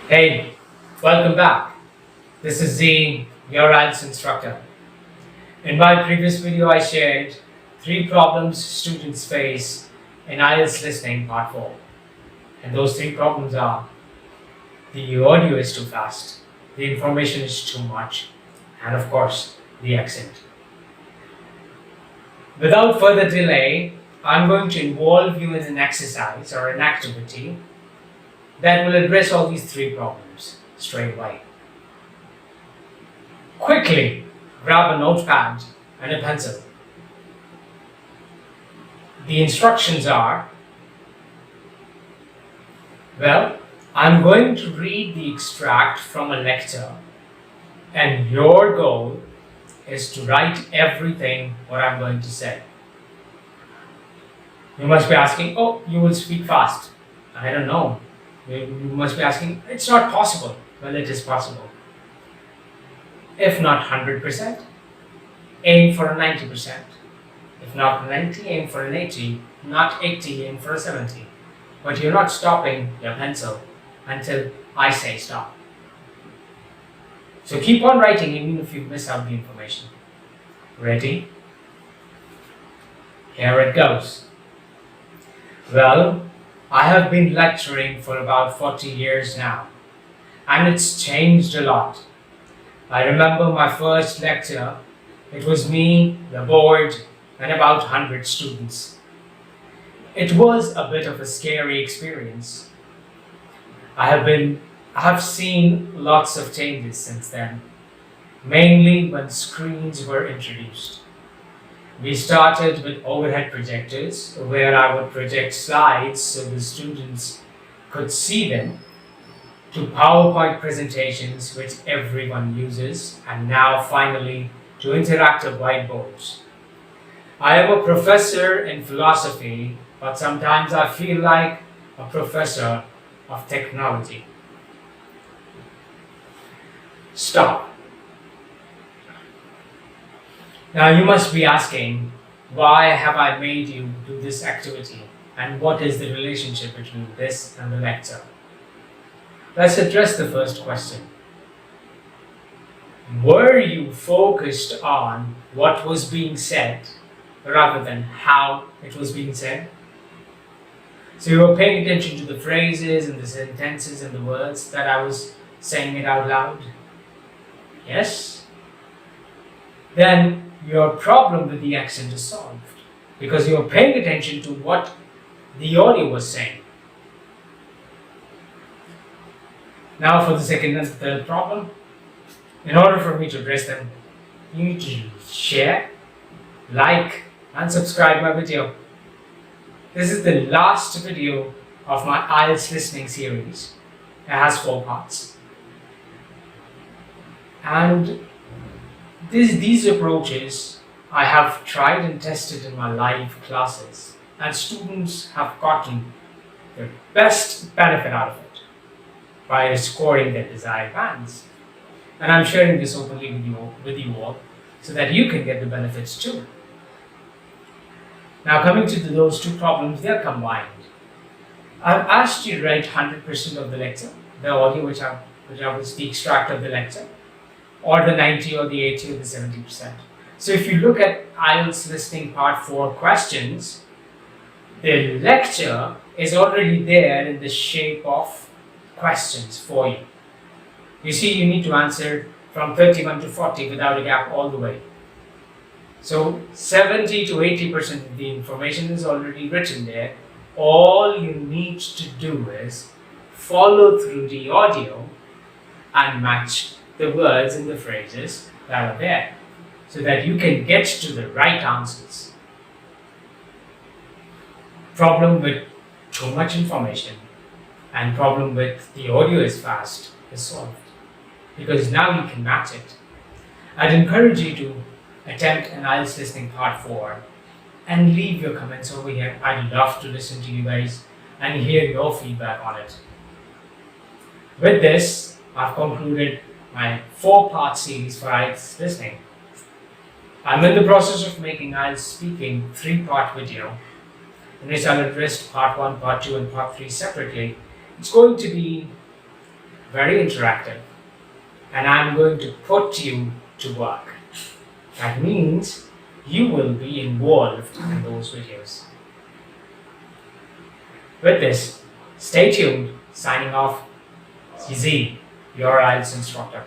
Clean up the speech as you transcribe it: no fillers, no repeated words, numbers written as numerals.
Hey, welcome back. This is Z, your IELTS instructor. In my previous video, I shared 3 problems students face in IELTS Listening Part 4. And those 3 problems are: the audio is too fast, the information is too much, and of course, the accent. Without further delay, I'm going to involve you in an exercise or an activity that will address all these 3 problems straight away. Quickly grab a notepad and a pencil. The instructions are, I'm going to read the extract from a lecture, and your goal is to write everything what I'm going to say. You must be asking, oh, you will speak fast. I don't know. You must be asking, it's not possible. Well, it is possible. If not 100%, aim for a 90%. If not 90, aim for an 80. Not 80, aim for a 70. But you're not stopping your pencil until I say stop. So keep on writing even if you miss out the information. Ready? Here it goes. Well, I have been lecturing for about 40 years now, and it's changed a lot. I remember my first lecture. It was me, the board, and about 100 students. It was a bit of a scary experience. I have seen lots of changes since then, mainly when screens were introduced. We started with overhead projectors, where I would project slides so the students could see them, to PowerPoint presentations, which everyone uses, and now finally to interactive whiteboards. I am a professor in philosophy, but sometimes I feel like a professor of technology. Stop. Now you must be asking, why have I made you do this activity, and what is the relationship between this and the lecture? Let's address the first question. Were you focused on what was being said rather than how it was being said? So you were paying attention to the phrases and the sentences and the words that I was saying it out loud? Yes? Then your problem with the accent is solved, because you were paying attention to what the audio was saying. Now for the second and third problem. In order for me to address them, you need to share, like, and subscribe my video. This is the last video of my IELTS listening series. It has 4 parts. And these approaches I have tried and tested in my live classes, and students have gotten the best benefit out of it by scoring their desired bands. And I'm sharing this openly with you all so that you can get the benefits too. Now coming to those 2 problems, they are combined. I've asked you to write 100% of the lecture, the audio which was the extract of the lecture, or the 90 or the 80 or the 70%. So if you look at IELTS Listening Part 4 questions, the lecture is already there in the shape of questions for you. You see, you need to answer from 31 to 40 without a gap all the way. So 70 to 80% of the information is already written there. All you need to do is follow through the audio and match the words and the phrases that are there, so that you can get to the right answers. Problem with too much information and problem with the audio is fast is solved, because now you can match it. I'd encourage you to attempt an IELTS Listening Part 4 and leave your comments over here. I'd love to listen to you guys and hear your feedback on it. With this, I've concluded my 4-part series for IELTS Listening. I'm in the process of making IELTS Speaking 3-part video, in which I'll address Part 1, Part 2 and Part 3 separately. It's going to be very interactive, and I'm going to put you to work. That means you will be involved in those videos. With this, stay tuned. Signing off, Z, your IELTS instructor.